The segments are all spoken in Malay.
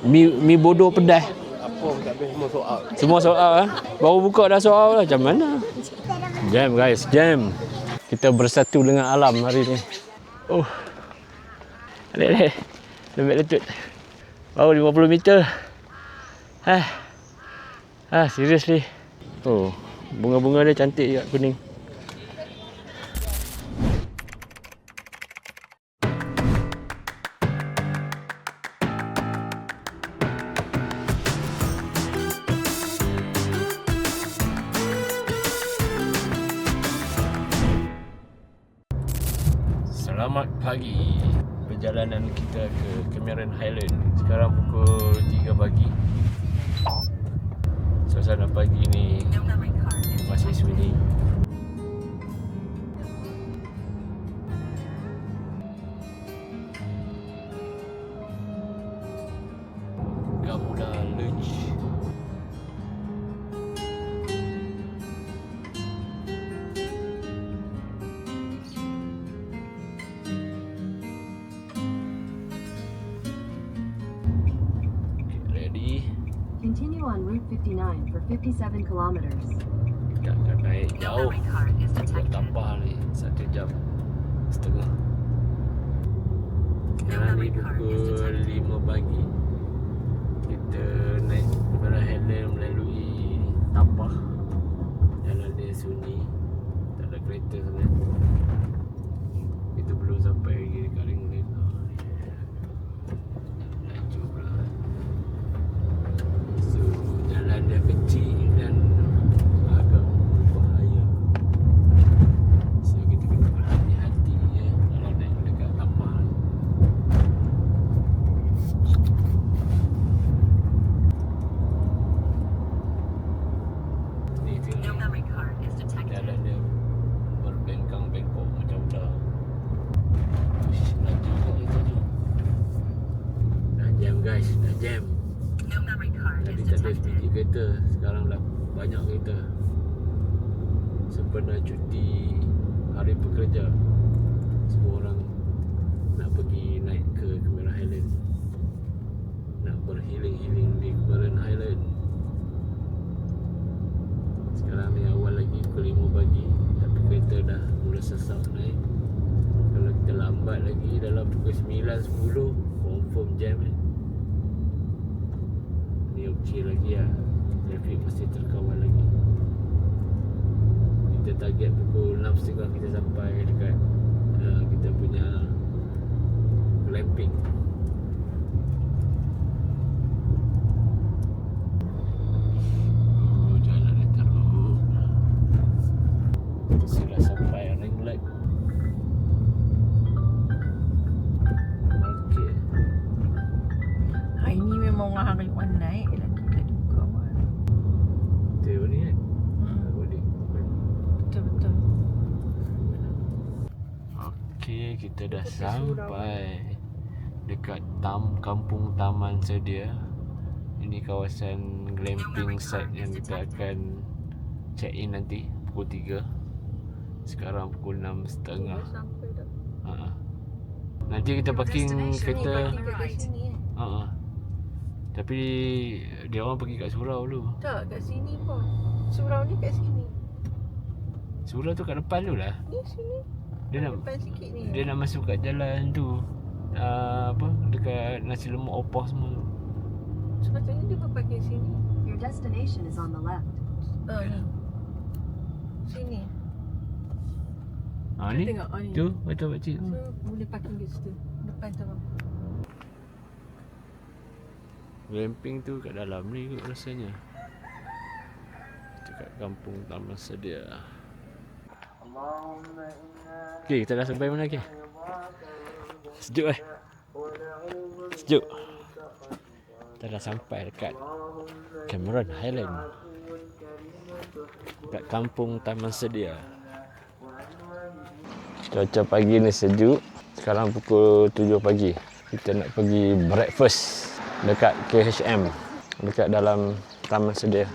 Mi bodoh pedas. Apa pun tak habis, semua sold out. Semua sold out eh. Baru buka dah sold out lah. Macam mana? Jam guys, jam. Kita bersatu dengan alam hari ni. Oh. Adik. Lembek letut. Baru 50 meter. Seriously. Oh, bunga-bunga dia cantik juga, kuning. Selamat pagi. Perjalanan kita ke Cameron Highland. Sekarang pukul 3 pagi. Suasana pagi ni masih sunyi. Gamuda Lunch. Continue on Route 59 for 57 kilometers. Kat naik jauh. Buat tambah ni 1 jam setengah. Sekarang ni pukul 5 pagi. Kita naik Cameron Highland melalui Tapah. Jalan dia sunyi, tak ada kereta sana. Kita belum sampai lagi dekat Ringland. Laju pula. So, jalan dia kecil dan agak berbahaya. So, kita kena berhati-hati ya kalau naik dekat Tapah. Ni tengok jalan dia berbengkang-bengkok macam ular. Uish, laju je laju. Dah jam guys, dah jam. Tadi tak ada sebiji kereta, sekarang dah banyak kereta. Sempena cuti hari pekerja, semua orang nak pergi naik ke Cameron Highland, nak berhealing-healing di Cameron Highland. Sekarang ni awal lagi, pukul 5 pagi, tapi kereta dah mula sesak naik. Kalau kita lambat lagi dalam pukul 9-10, confirm jam Ni okey lagi lah, trafik mesti terkawal lagi. Kita target pukul 6.30 kita sampai dekat kita punya glamping. Jalan dia teruk. Sudah sampai Ringland Market. Hari ni memang hari orang naik lagi buka awal. Betul ni kan? Boleh. Betul. Okey, kita dah sampai dekat kampung Taman Sedia. Ini kawasan glamping site yang kita akan check in nanti pukul 3. Sekarang pukul 6.30. Sampai dah. Nanti kita parking kereta. Tapi dia orang pergi kat surau dulu. Tak, kat sini pun. Surau ni kat sini. Surau tu kat depan tu lah. Ni sini. Dia nak Depan sikit ni. Dia nak masuk kat jalan tu. Dekat nasi lemak opah semua tu. Sepatutnya dia parking sini. Your destination is on the left. Ni. Sini. Ni. Tengok, ni. Tu betul pakcik. So, boleh parking kat situ. Depan tu. Glamping tu kat dalam ni kot rasanya. Dekat kampung Taman Sedia. Okey, kita dah sampai mana lagi? Sejuk Sejuk. Kita dah sampai dekat Cameron Highland, dekat kampung Taman Sedia. Cuaca pagi ni sejuk. Sekarang pukul 7 pagi. Kita nak pergi breakfast dekat KHM, dekat dalam Taman Sedia.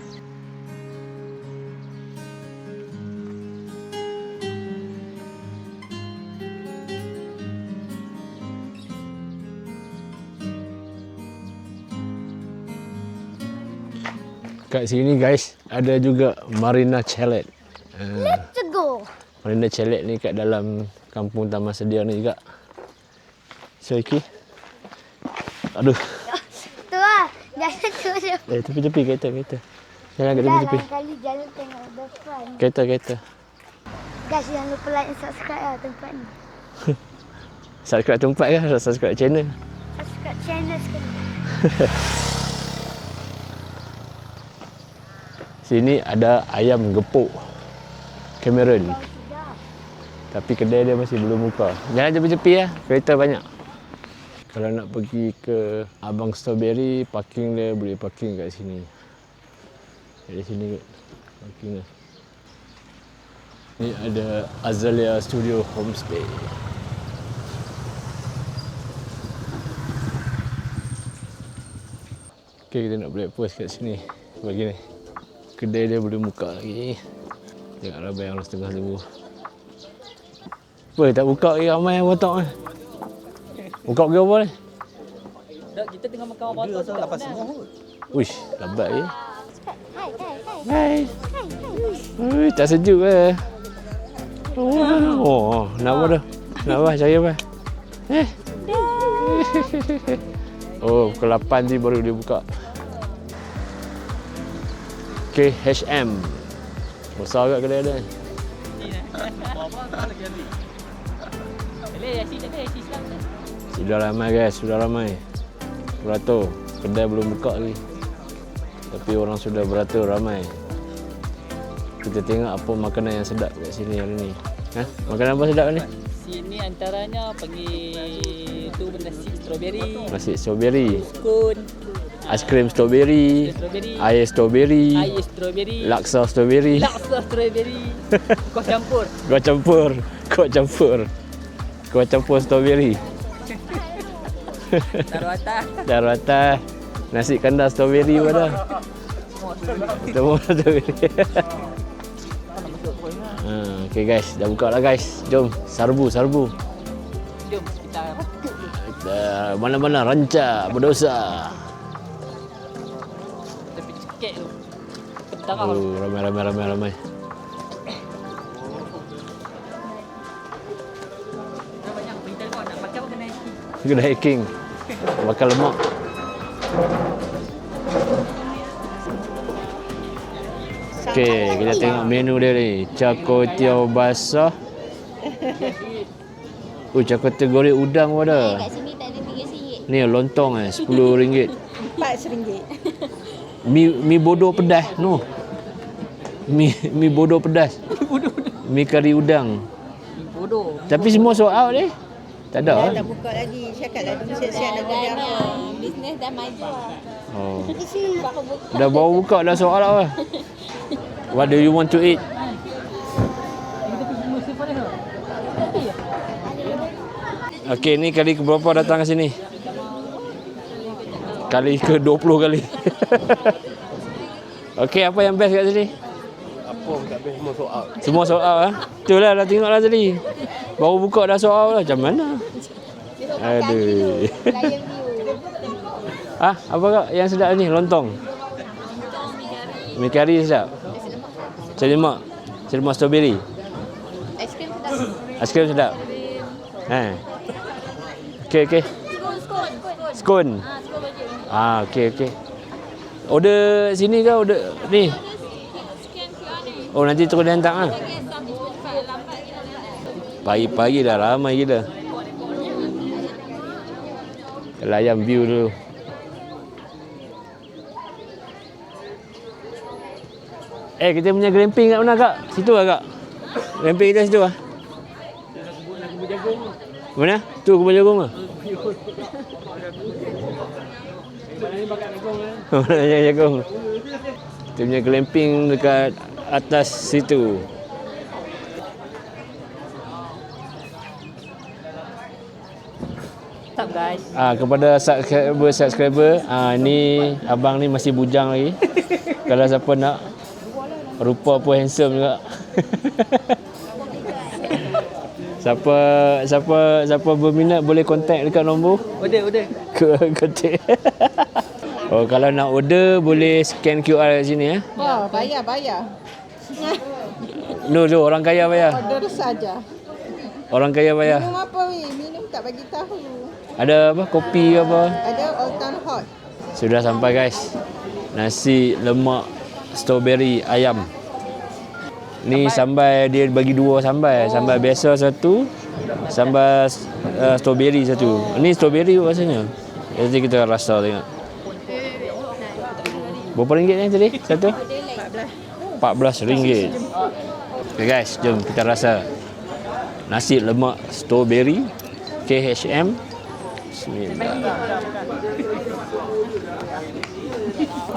Kat sini guys, ada juga Marina Chalet. Let's go. Marina Chalet ni kat dalam kampung Taman Sedia ni juga. So, Iki. Aduh. Tu lah. Jalan tu je. Tepi-tepi kereta. Jangan kat tepi-tepi. Lain kali jalan tengok depan. Kereta. Guys, jangan lupa like dan subscribe lah tempat ni. Subscribe tempat ke? Subscribe channel. Subscribe channel sekali. Sini ada ayam gepuk Cameron. Tapi kedai dia masih belum buka. Jangan cepi-cepi ya, kereta banyak. Kalau nak pergi ke Abang Strawberry, parking dia boleh parking kat sini. Dari sini kot, parking dia. Ni ada Azalea Studio Homestay. Okay, kita nak breakfast kat sini. Bagi ni. Kedai dia belum buka lagi. Tengok ramai orang setengah tunggu. Apa, tak buka lagi ramai yang botak ni. Buka pergi apa ni? Tak, kita tengah makan apa tu tak lepas semua. Uish, lambat je. Hai. Hai. Ui, tak sejuk ke? Oh, nak apa dah? Nak apa? Cari apa? Oh, pukul 8 ni baru dia buka. KHM. Besar kat kedai dia. Sudah ramai guys, sudah ramai. Beratur. Kedai belum buka lagi. Tapi orang sudah beratur ramai. Kita tengok apa makanan yang sedap kat sini hari ni. Makanan apa sedap ni? Sini antaranya panggil tu nasi strawberry. Nasi strawberry, Scone. aiskrim strawberry, Strawberry. air strawberry, Air strawberry. laksa strawberry. Laksa strawberry. Kau campur. Kau campur strawberry. Taruh atas. Nasi kandar strawberry pun ada. Semua strawberry. Okay guys, dah buka lah guys. Jom, serbu. Jom kita Mana-mana rancak, berdosa. kita pergi cekek tu. Ketara. Oh, ramai. Dah banyak kita kau nak makan apa kena isi. Kena hiking. Bakar lemak. Okey, kita tengok menu dia ni. Char tiao basah. Char kway goreng udang pun ada. Kat sini tak ada RM3. Ni lontong RM10. RM4. Mi bodoh pedas. No. Mi bodoh pedas. Mi kari udang. Bodoh. Tapi semua sold out ni. Tak ada. Dah buka lagi. Cakaplah dulu siap-siap nak belajar. Bisnes dah maju. Oh. Baru buka. Dah baru buka dah sold out lah. What do you want to eat? Okey, ni kali ke berapa datang ke sini? Kali ke 20 kali. Okey, apa yang best kat sini? Apa pun tak habis semua sold out. Semua sold out ah. Itulah dah tengok lah tadi. Baru buka dah sold out lah. Macam mana? Aduh. Lion view. Apa kak yang sedap ni? Lontong. Mi kari sedap. Celemak strawberry. Aiskrim sedap. Aiskrim sedap. Okey. Scone. Okey. Order sini ke order ni? Oh, nanti terus dia hantar ah. Pagi-pagi dah ramai gila. Layan view dulu. Kita punya glamping kat mana kak? Situ lah kak? Glamping kita situ lah? Mana? Tu kebun jagung lah? Mana jagung? Kita punya glamping dekat atas situ. What's up guys? Kepada subscriber, ni abang ni masih bujang lagi. Kalau siapa nak, rupa pun handsome juga. Siapa berminat boleh contact dekat nombor. Order. Kontak. Oh, kalau nak order boleh scan QR kat sini Bayar. No, orang kaya bayar. Order saja. Orang kaya bayar. Minum apa weh? Minum tak bagi tahu. Ada apa? Kopi ke apa? Ada Old Town Hot. Sudah sampai guys. Nasi lemak strawberry ayam. Ni sambal dia bagi 2 sambal. Sambal biasa satu, sambal strawberry satu. Ni strawberry rasanya. Nanti kita rasa tengok. Berapa ringgit ni tadi? Satu? 14 ringgit. Okay guys, jom kita rasa nasi lemak strawberry KHM. Bismillah.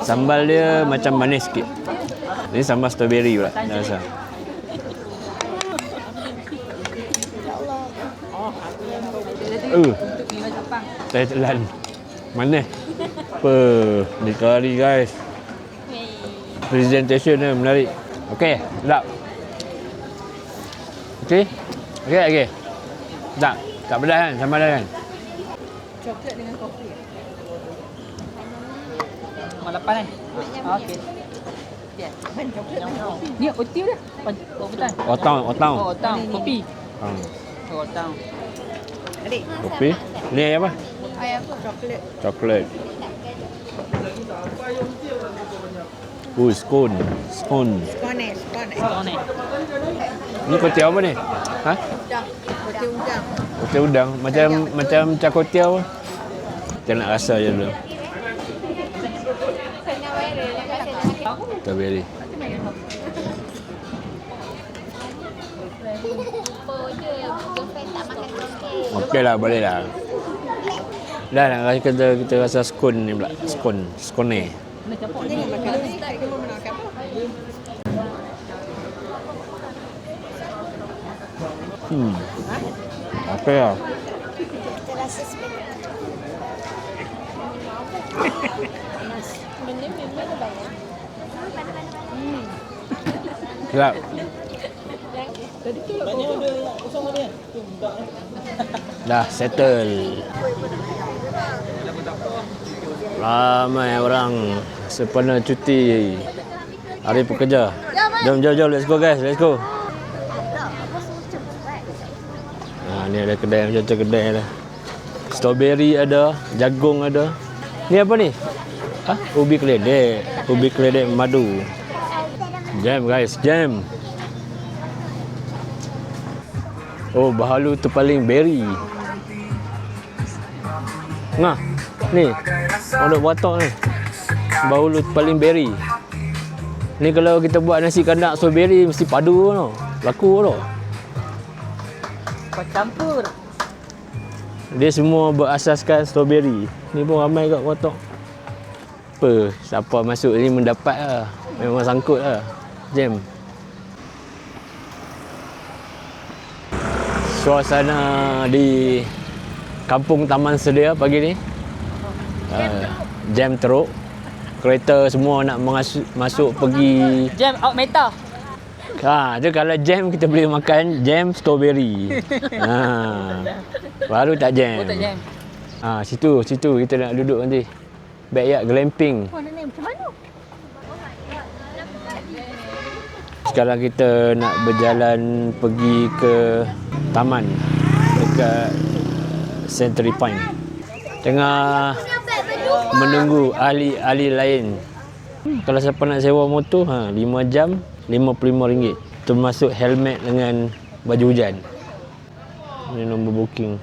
Sambal dia macam manis sikit. Ni sambal strawberry pula dah rasa. Saya telan. Manis. Apa? Ni kari guys. Presentation dia menarik. Okey, sedap. Okey. Okey. Tak. Tak pedas kan? Sama ada kan? Coklat dengan kopi. Malapan kan? Okey. Ni otiu dah. Oh, betul. Otang. Oh, otang. Kopi. Oh, otang. Adik. Kopi. Ni apa? Coklat. Coklat. Scone. Kone. Ni kuih apa ni? Ha? Kopi udang. Kuih udang. Macam cakotiau. Kita nak rasa je dulu. Strawberry. Okey lah, boleh lah. Dah nak kita rasa scone ni pula. Scone. Okey lah. Sedap. Dah settle. Ramai orang sempena cuti hari pekerja. Jom, let's go guys, let's go. Ni ada kedai macam kedai dah. Strawberry ada, jagung ada. Ni apa ni? Ubi keledek madu. Jam guys, jam. Oh, bahalu terpaling berry. Nah, ni. Ondok batok ni. Bahalu terpaling berry. Ni kalau kita buat nasi kandak strawberry mesti padu tau. Laku tau. Kau campur. Dia semua berasaskan strawberry. Ni pun ramai kat batok. Apa? Siapa masuk ni mendapat lah. Memang sangkut lah. Jam. Suasana di Kampung Taman Sedia pagi ni. Jam teruk. Kereta semua nak masuk pergi. Jam out meta. Dia kalau jam kita boleh makan jam strawberry. Baru tak jam. Oh, tak jam. Situ kita nak duduk nanti. Backyard glamping. Oh, nenek macam mana? Sekarang kita nak berjalan pergi ke taman dekat Century Point. Tengah menunggu ahli lain. Kalau siapa nak sewa motor, 5 jam RM55. Termasuk helmet dengan baju hujan. Ini nombor booking.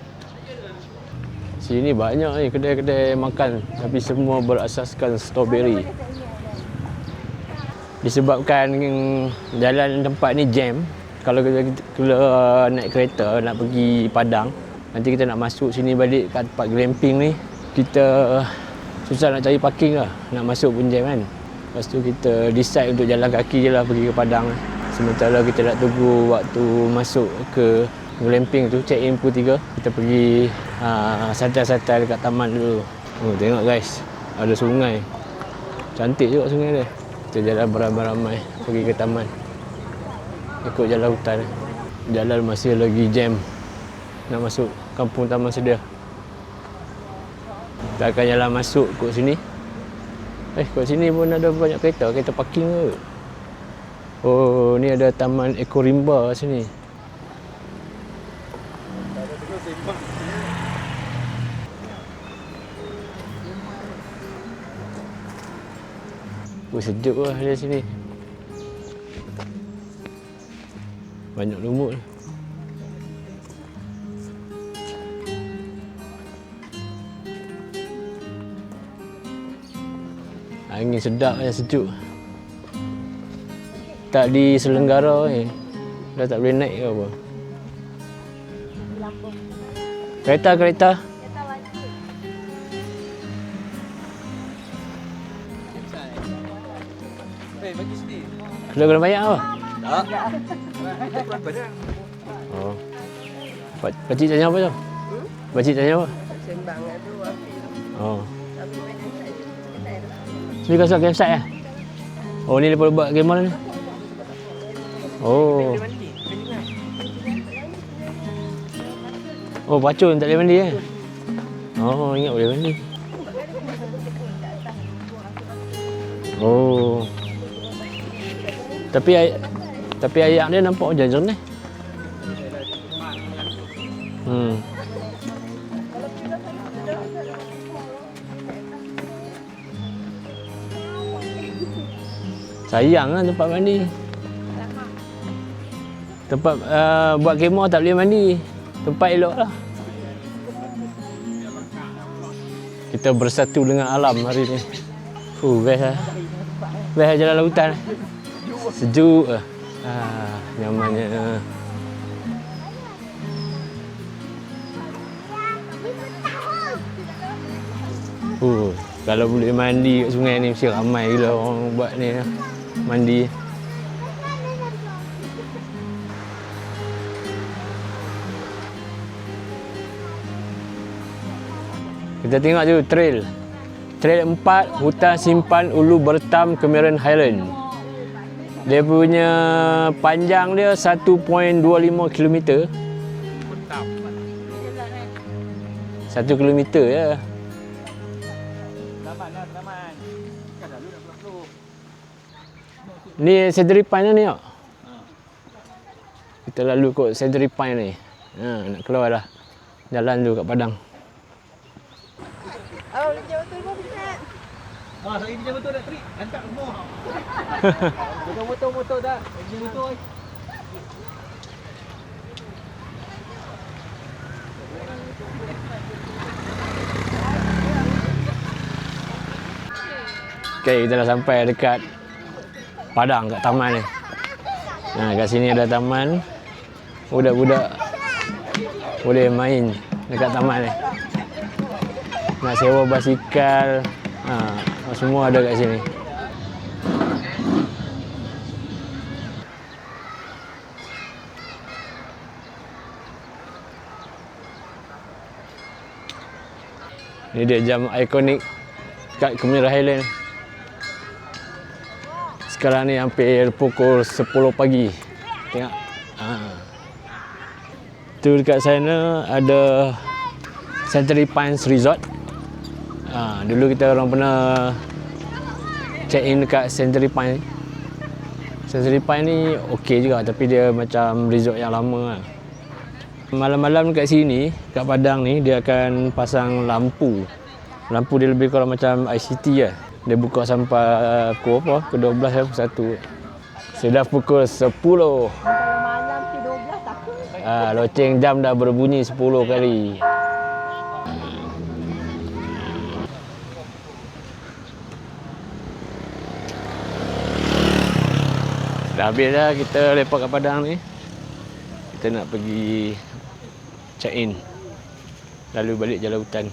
Sini banyak ni kedai-kedai makan tapi semua berasaskan strawberry. Disebabkan jalan tempat ni jam. Kalau kita naik kereta nak pergi Padang, nanti kita nak masuk sini balik kat tempat glamping ni, kita susah nak cari parking lah. Nak masuk pun jam kan. Lepas tu kita decide untuk jalan kaki je lah pergi ke Padang. Sementara kita nak tunggu waktu masuk ke glamping tu, check in pukul 3. Kita pergi santai-santai dekat taman dulu. Tengok guys, ada sungai. Cantik juga sungai dia. Kita jalan beramai-ramai pergi ke taman. Ikut jalan hutan. Jalan masih lagi jam. Nak masuk Kampung Taman Sedia. Kita akan jalan masuk kot sini. Kat sini pun ada banyak kereta. Kereta parking ke? Oh, ni ada Taman Ekorimba sini. Oh, sejuk lah di sini. Banyak lumut. Angin sedap dan sejuk. Tak di Selenggara ni. Dah tak boleh naik ke apa. Kereta. Bagi sini. Kena bayar apa? Tak. Oh. Pakcik tanya apa tu? Pakcik tanya apa? Sembang tu Oh. Ni kasut campsite lah? Oh, ni lepas buat game mall ni? Oh. Oh, pacun tak boleh mandi eh? Oh, ingat boleh mandi. Oh. Tapi air dia nampak jernih. Sayang lah tempat mandi. Tempat buat kemah tak boleh mandi. Tempat elok lah. Kita bersatu dengan alam hari ni. Best lah. Best jalan lautan. Sejuk lah. Nyamannya. Kalau boleh mandi kat sungai ni mesti ramai gila orang buat ni mandi. Kita tengok tu trail. Trail 4 Hutan Simpan Ulu Bertam Cameron Highland. Dia punya panjang dia 1.25 km. 1 kilometer je. Ni Cedary Pine ni tengok. Kita lalu kot Cedary Pine ni. Nak keluar dah. Jalan tu kat Padang. Oh, dia betul pun Ustaz. Saya pinjam motor dah, Trik. Hantar rumah. Bukan motor dah. Pinjam motor. Okay, kita dah sampai dekat Padang kat taman ni. Kat sini ada taman. Budak-budak boleh main dekat taman ni. Nak sewa basikal, semua ada kat sini. Ni dia jam ikonik kat Cameron Highland. Sekarang ni hampir pukul 10 pagi. Tengok. Tu dekat sana ada Cedary Pines Resort. Dulu kita orang pernah check in dekat Cedary Pine. Cedary Pine ni okey juga tapi dia macam resort yang lama lah. Malam-malam dekat sini, kat Padang ni dia akan pasang lampu. Lampu dia lebih kurang macam ICT lah. Dia buka sampai pukul apa? Pukul 12 ke pukul 1. Sudah pukul 10. Kalau malam ke 12 takut. Loceng jam dah berbunyi 10 kali. Dah habis dah kita lepak kat Padang ni. Kita nak pergi check in. Lalu balik jalan hutan.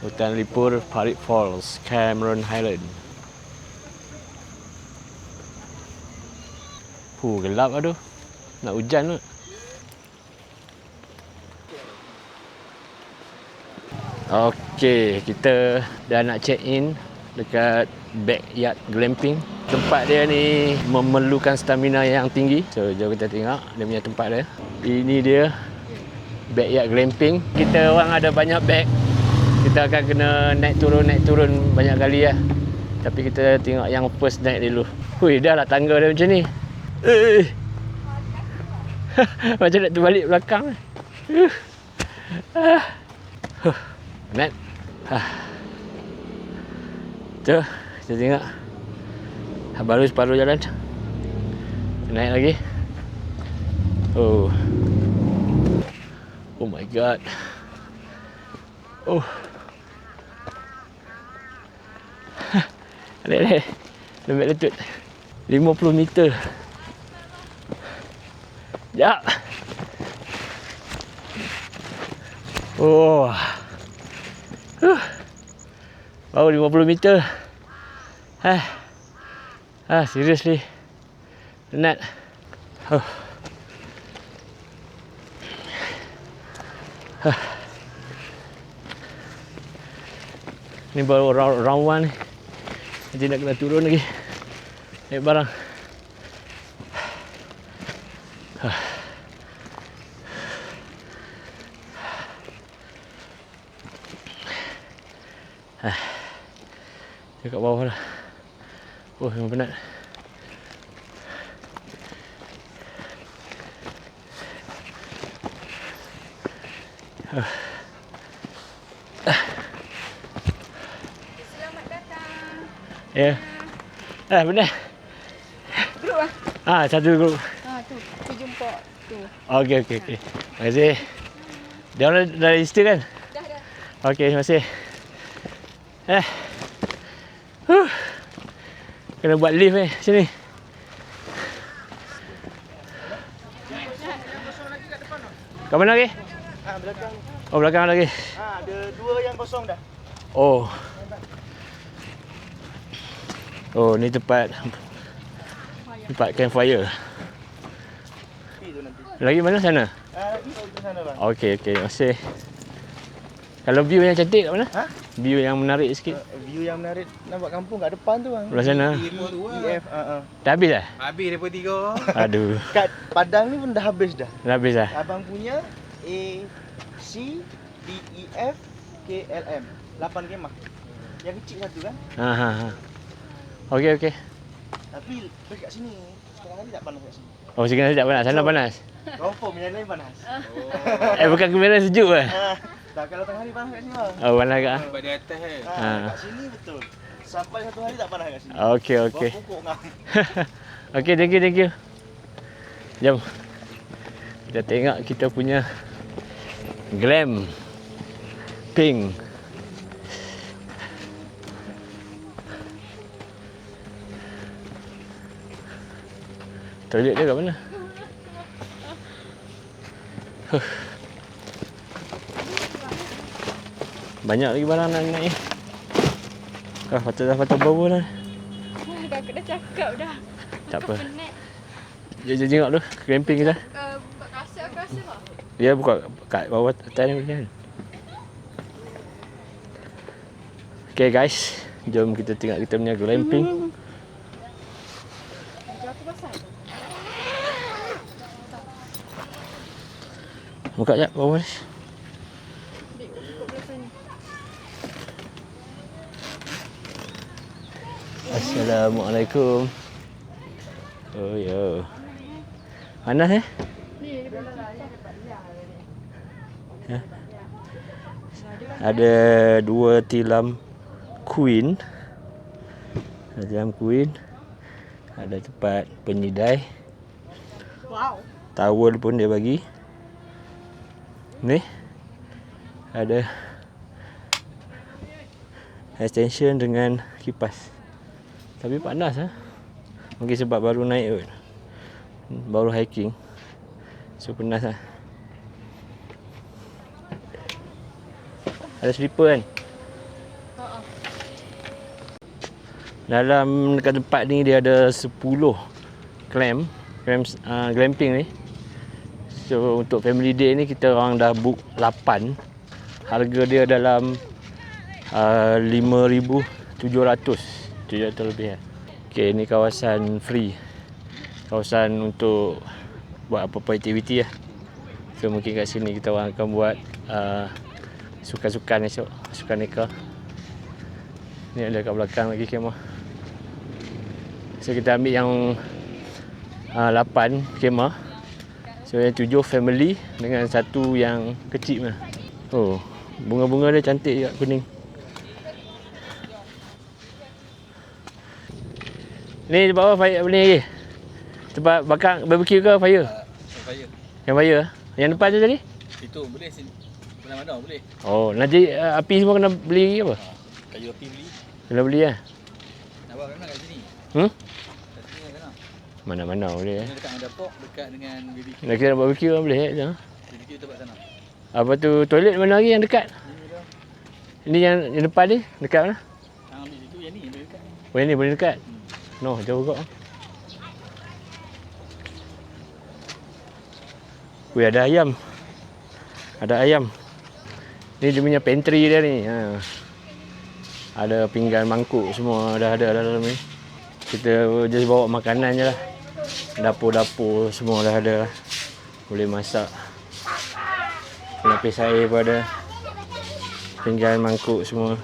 Hutan Lipur, Parit Falls, Cameron Highland. Gelap aduh. Nak hujan tu. Okey, kita dah nak check in dekat Backyard Glamping. Tempat dia ni memerlukan stamina yang tinggi. So, jom kita tengok dia punya tempat dia. Ini dia Backyard Glamping. Kita orang ada banyak beg. Kita akan kena naik turun banyak kali lah. Tapi kita tengok yang first naik dulu. Hui, dah lah tangga dia macam ni. Macam nak terbalik belakang. Penat. Tu, kita tengok. Baru separuh jalan. Naik lagi. Oh. Oh my god. Oh. Adik-adik. Lembek letut. 50 meter. Sekejap. Oh. Baru 50 meter. Seriously. Penat. Ni baru round 1 ni. Nanti nak kena turun lagi. Naik barang. Dekat bawah lah. Oh, memang penat. Selamat datang. Ya. Benar. Grup lah. Satu grup. Tu. Kita jumpa tu. Okey. Terima kasih. Dia orang dah register kan? Dah. Okey, terima kasih. Kena buat lift sini. Kat mana lagi? Belakang. Oh, belakang lagi. Ada 2 yang kosong dah. Oh. Oh, ni tempat campfire. Itu nanti. Lagi mana sana? Itu sana bang. Okey, terima kasih. Kalau view yang cantik kat mana? View yang menarik sikit. View yang menarik nampak kampung kat depan tu bang. Belah sana. EF. Dah habis dah? Habis daripada 3. Aduh. Kat Padang ni pun dah habis dah. Dah habis dah? Abang punya A, C, D, E, F, K, L, M. 8 kemah. Yang kecil satu kan. Okey. Tapi dekat sini sekarang ni tak panas kat sini. Oh, sekarang tak panas. Sana panas. Confirm yang lain panas. Bukan kamera sejuk ke? Tak, kalau tengah hari panas kat sini bang. Oh, panas ke? Pada atas Kat sini betul. Sampai satu hari tak panas kat sini. Okey. Bawah pokok ngam. Okey, thank you. Jom. Kita tengok kita punya glamping. Toilet dia kat mana? Banyak lagi barang nak naik ni. Patut bau dah. Kakak dah cakap dah. Tak apa. Jom tengok dulu glamping kita. Buka kasut lah. Ya, buka kat bawah atas ni boleh. Okay guys, jom kita tengok kita punya glamping. Buka jap bawah ni. Assalamualaikum. Oh ya. Panas ya? Ada 2 tilam queen. Ada tempat penyidai. Wow. Towel pun dia bagi. Ni ada extension dengan kipas. Tapi panas mungkin sebab baru naik kot. Baru hiking. So panas Ada slipper kan? Dalam dekat tempat ni dia ada 10 glamping ni. So untuk family day ni kita orang dah book 8. Harga dia dalam 5,700 lebih Okay, ni kawasan free. Kawasan untuk buat apa-apa aktiviti So mungkin kat sini kita orang akan buat Sukan-sukan esok, sukan neka. Ni ada kat belakang lagi kemah. So kita ambil yang 8 kemah. So yang 7 family dengan satu yang kecil lah. Oh, bunga-bunga dia cantik juga, kuning. Ni di bawah fire ni lagi. Tempat bakar barbecue ke fire? Fire. Yang fire? Yang depan tu tadi? Itu boleh sini. Mana-mana boleh. Oh, nanti api semua kena beli lagi apa? Kayu api beli. Kena beli lah. Nak buat mana kat sini? Hmm? Kat sini sana. Mana-mana boleh. Mana dekat dengan dapur, dekat dengan BBQ. Nak kira barbecue kan boleh. BBQ tempat sana. Apa tu, toilet mana lagi yang dekat? Ini dah. Ini yang depan ni, dekat mana? Hang ambil situ, yang ni boleh dekat. Oh, yang ni boleh dekat? No, jauh kot. Weh, ada ayam. Ada ayam. Ni dia punya pantry dia ni. Ha. Ada pinggan, mangkuk semua dah ada dalam ni. Kita just bawa makanan je lah. Dapur-dapur semua dah ada lah. Boleh masak. Penapis air pun ada. Pinggan, mangkuk semua.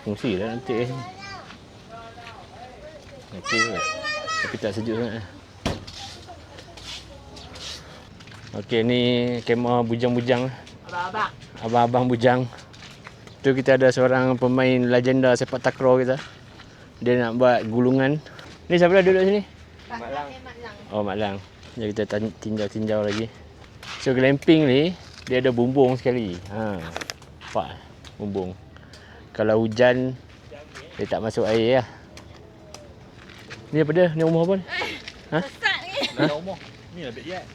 Fungsi lah nanti. Okey kot. Tapi tak sejuk sangat. Okey, ni kemah bujang-bujang. Abang-abang. Abang-abang bujang. Tu kita ada seorang pemain legenda sepak takraw kita. Dia nak buat gulungan. Ni siapa dah duduk sini? Mak Lang. Oh, Mak Lang. Jadi kita tinjau-tinjau lagi. So glamping ni dia ada bumbung sekali. Ha. Nampak bumbung. Kalau hujan dia tak masuk air lah. Ni apa dia? Ni rumah apa ni? Ha? Ni rumah. Ni lah backyard.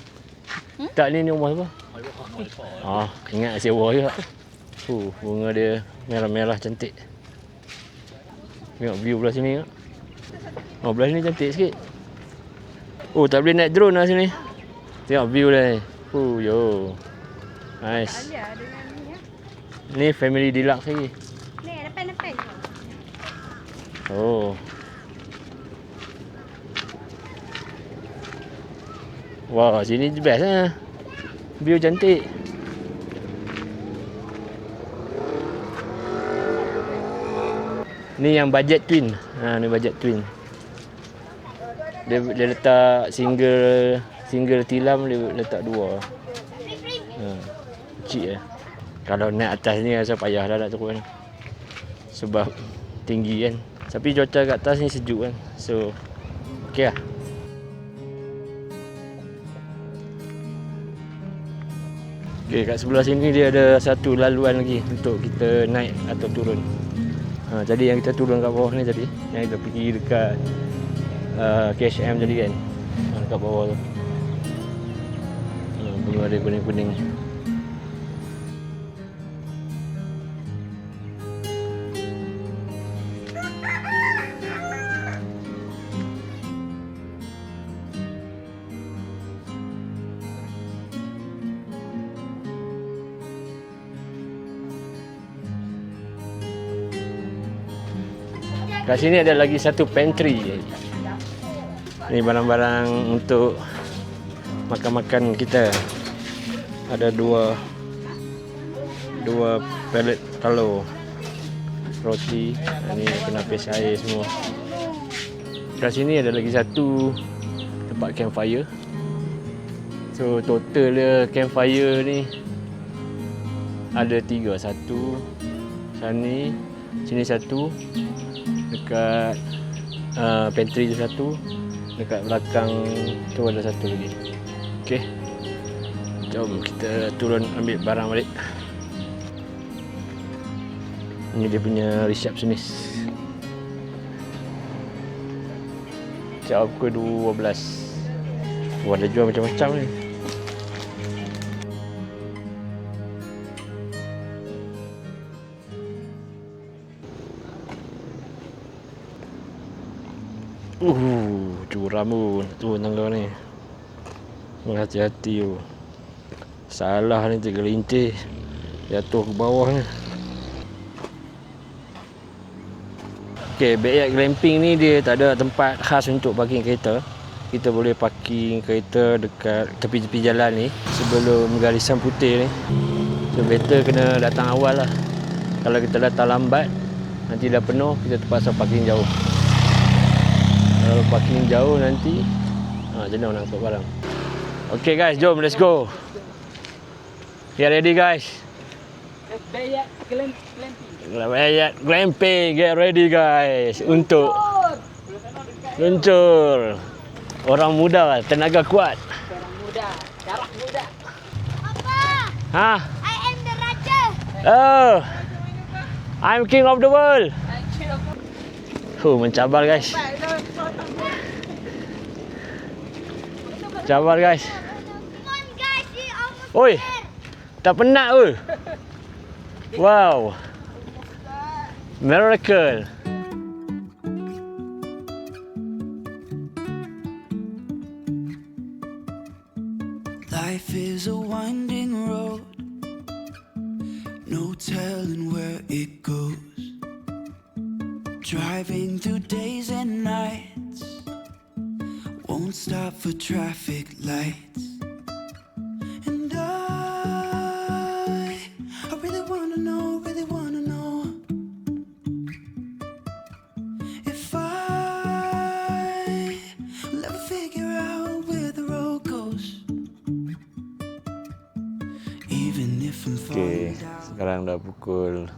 Tak, ni rumah apa? Ah, ingat sewa juga. Bunga dia merah-merah cantik. Tengok view belah sini tengok. Oh, belah sini cantik sikit. Oh, tak boleh naik drone lah sini. Tengok view dia ni. Yo. Nice. Alia dengan ni ya. Ni family deluxe lagi. Ni depan-depan. Oh. Wah, sini best lah. View cantik. Ni yang budget twin. Ha, ni budget twin. Dia letak single tilam, dia letak dua. Ha, kecil lah. Kalau naik atas ni rasa payah dah nak turun. Sebab tinggi kan. Tapi cuaca kat atas ni sejuk kan. So, okey lah. Okay, kat sebelah sini dia ada satu laluan lagi untuk kita naik atau turun. Ha, jadi yang kita turun kat bawah ni tadi, yang kita pergi dekat KHM tadi kan. Ha, dekat bawah tu. Bunga dia kuning-kuning. Kat sini ada lagi satu pantry. Ni barang-barang untuk makan-makan kita. Ada dua pelet telur, roti, ni penapis air semua. Kat sini ada lagi satu tempat campfire. So total dia campfire ni ada 3. Satu sini satu, dekat pantry tu satu, dekat belakang tu ada satu lagi. Okey, jom kita turun ambil barang balik. Ini dia punya receptionist. Jam pukul 12. Wah, ada jual macam-macam ni. Curam tu nak turun tangga ni. Hati-hati tu. Salah ni tergelincir, jatuh ke bawah ni. Okey, backyard glamping ni dia tak ada tempat khas untuk parking kereta. Kita boleh parking kereta dekat tepi-tepi jalan ni sebelum garisan putih ni. So better kena datang awal lah. Kalau kita datang lambat, nanti dah penuh, kita terpaksa parking jauh. Kalau parking jauh nanti jenuh nak angkut barang. Okay guys, jom let's go. Get ready guys. Bayat Glamping, get ready guys untuk luncur. Orang muda, tenaga kuat. Orang muda, darah muda. Ha? I am the raja. Oh. I'm king of the world. Mencabar guys. Mencabar guys. Come on guys, we almost Oi. there. Tak penat ke? Wow. Miracle. Life is a winding road, no telling where it goes. Driving through days and nights, won't stop for traffic lights. And I really wanna know if I will ever figure out where the road goes. Even if I'm Okay, falling down. sekarang dah pukul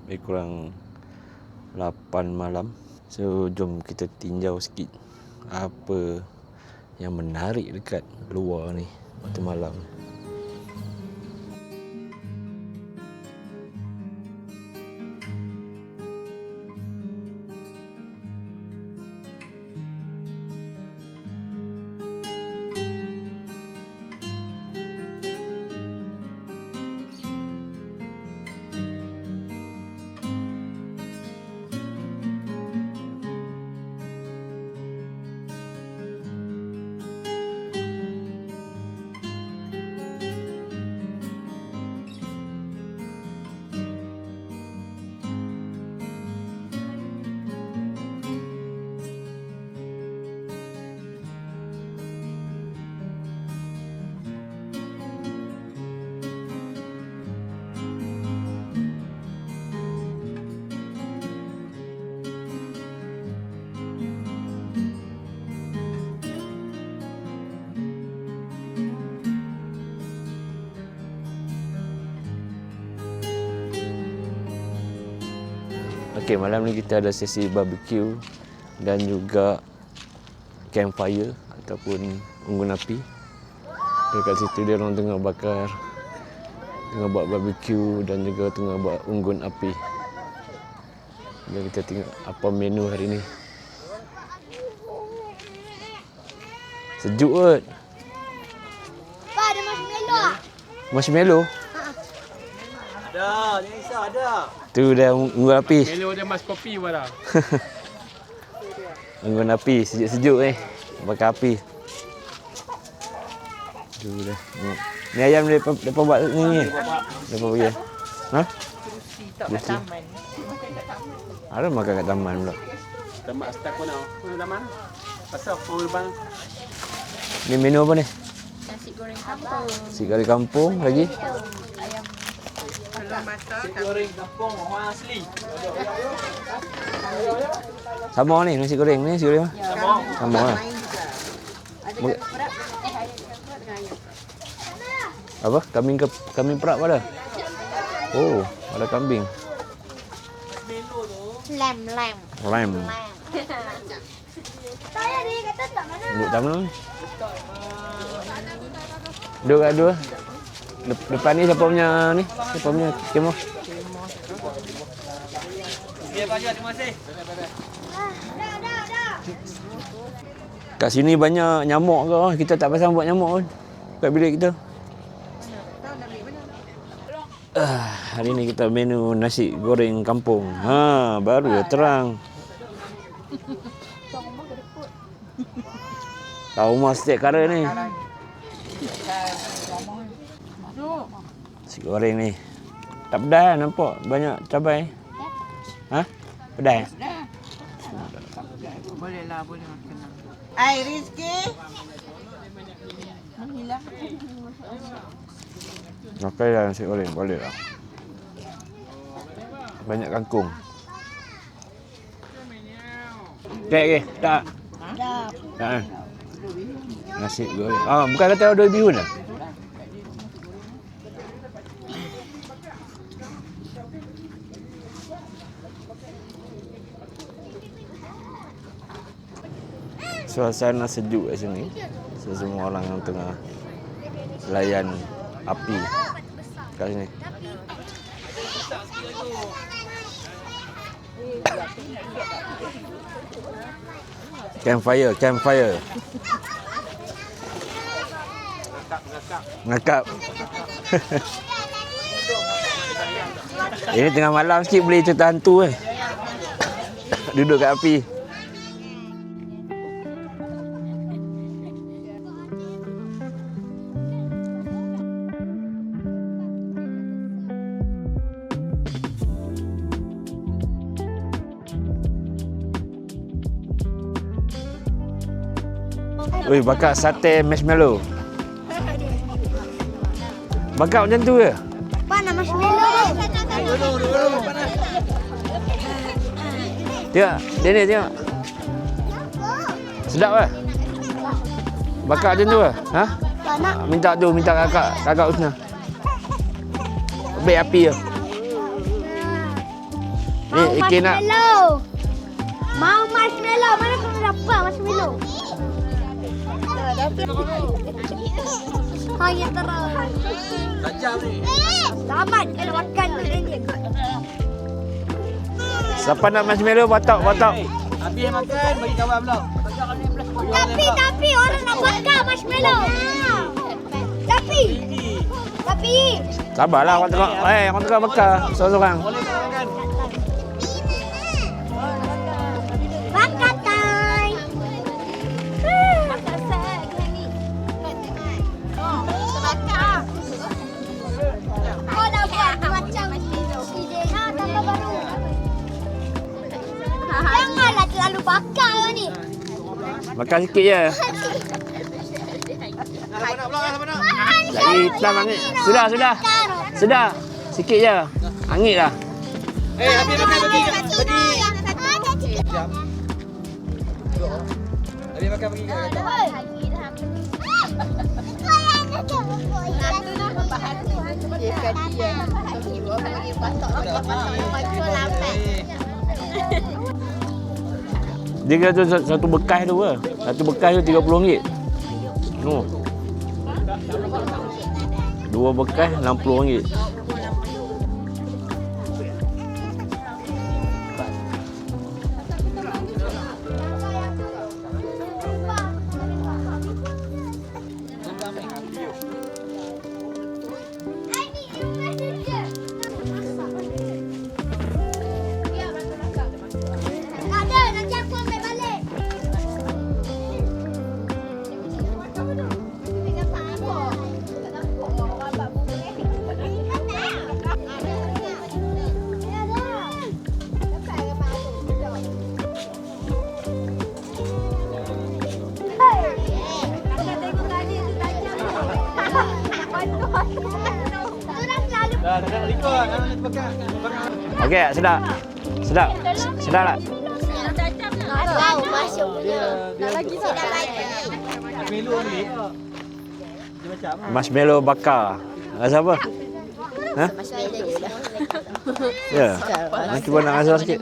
lebih kurang 8 malam. So jom kita tinjau sikit apa yang menarik dekat luar ni waktu malam. Okey, malam ni kita ada sesi barbecue dan juga campfire ataupun unggun api. Dekat situ dia orang tengah bakar, tengah buat barbecue dan juga tengah buat unggun api. Jom kita tengok apa menu hari ni. Sejuk kot. Pak, ada marshmallow. Marshmallow. Ada, jangan risau, ada. Tu dah unggun api. Melo dia mas kopi wala. Unggun api, sejuk-sejuk bakar api. Tu dah. Ni ayam dia depa buat ni. Depa bagi. Ha? Kerusi tak kat taman. Makan kat taman. Ada makan kat taman pula. Damak stak ko na. Ano naman? Pasok ko bang. Ni menu apa ni? Nasi goreng kampung. Nasi goreng kampung lagi. Belum masak. Goreng kampung orang asli. Sama ni nasi goreng ni, nasi goreng. Sama lah. Mu- Apa? Kambing perak ada? Oh, ada kambing. Lem. Lem. Saya ni kata tak mana. Duduk tak mana ni? Duduk kat dua. Depan ni siapa punya ni? Siapa punya kemah? Biar baju, terima kasih. Kat sini banyak nyamuk ke? Kita tak pasang buat nyamuk pun. Kat bilik kita. Hari ni kita menu nasi goreng kampung. Baru dah terang. Tahu rumah setiap kara ni. Nasi goreng ni. Tak pedas nampak banyak cabai. Ha? Pedas? Boleh lah, boleh makan. Ai Rizky. Menghilang. Makan lah nasi goreng, boleh lah. Banyak kangkung. Okay. Tak. Dah. Tak. Nasi goreng. Bukan kata order bihun lah. Suasana sejuk kat sini. Semua orang yang tengah layan api kat sini. Campfire. Ngakap. Ini tengah malam sikit boleh cerita hantu duduk kat api. Oi, bakar sate marshmallow. Bakar macam tu ke? Mana marshmallow? Tengok, dia tengok. Sedap ke? Bakar macam tu ke? Ha? Mana? Minta kakak Usna. Ambil api ke? Ni, Mau Ikin nak. marshmallow. Mau marshmallow. Mana kau dapat marshmallow? Hanya terus. Tajam ni. Selamat kena makan ni. Siapa nak marshmallow? Batok. Habis makan, bagi kawan pula. Tapi orang nak bakar marshmallow. Tapi. Sabarlah, orang tengok bakar. Seorang-seorang. Boleh kau makan. Bakar time. Bakar set ni. Bakar. Kau dah buat macam ide tambah baru. Janganlah terlalu bakar ni. Bakar sikit je. Lagi hitam angin. Sudah. Sikit je. Angin lah. Habis makan bagi. Habis makan bagi kat. Dia kata satu bekas tu ke? Satu bekas tu RM30. No. Dua bekas RM60. Ada, nanti aku ambil balik. Dah nak likor lah. Nak bakar. Okey, sedap. Sedap tak? Tahu masuk je. Dah lagi tak? Melu ni. Dia macam. Marshmallow bakar. Rasa apa? Ha? Ya. Nak cuba nak rasa sikit.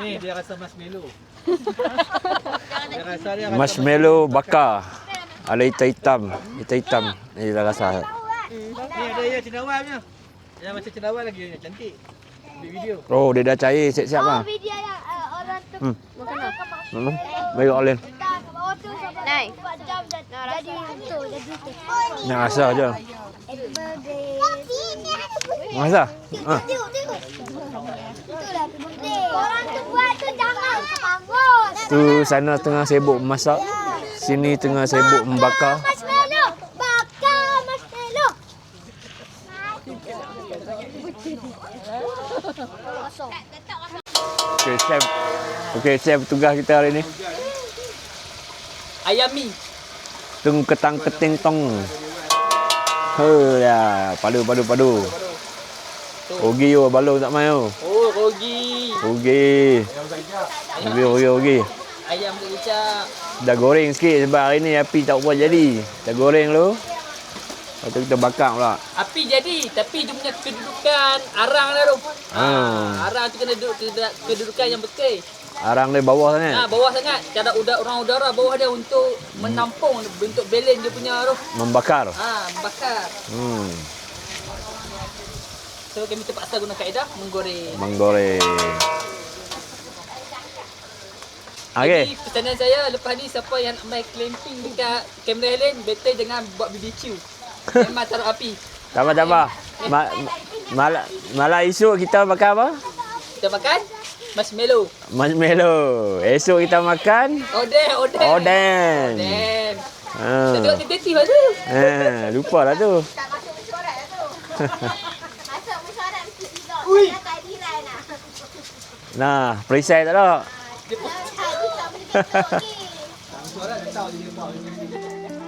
Ni dia rasa marshmallow. Dia rasa dia Marshmallow bakar. Ada hitam. Ni dah rasa. Ni ada ya cendawan punya. Yang macam cendawan lagi yang cantik. Ambil video. Oh, dia dah cair siap-siap lah. Video yang orang tu Bagi Olin. naik. Jadi tu. Nak rasa je. Happy birthday. Rasa? Ha. Itulah happy birthday. Orang tu buat tu jangan semangat. Tu sana tengah sibuk masak. Sini tengah sibuk membakar. Marshmallow. Bakar marshmallow. Kosong. Okey, chef tugas kita hari ni. Ayam mi. Tung ketang keting tong. Ya, padu. Rugi yo balong tak mai yo. Oh, rogi. Rugi. Ayam kecap. Dah goreng sikit sebab hari ni api tak buat jadi. Dah goreng dulu. Lepas tu kita bakar pula. Api jadi, tapi dia punya kedudukan arang dah tu. Arang tu kena duduk kedudukan yang betul. Arang dia bawah sangat. Bawah sangat. Cara orang udara bawah dia untuk menampung bentuk belen dia punya tu. Membakar. Bakar. So kami terpaksa guna kaedah menggoreng. Okey. Jadi pesanan saya lepas ni siapa yang nak main clamping dekat Cameron Highland, better jangan buat BBQ. Memang taruh api. Tak apa. Malah esok kita makan apa? Kita makan marshmallow. Esok kita makan oden. Kita tengok tentatif lah tu. Lupa lah tu. Tak masuk mesyuarat lah tu. Masuk mesyuarat mesti tidak. Dah keadilan lah. Nah, perisai tak ada. Tadi tak boleh ketuk ni.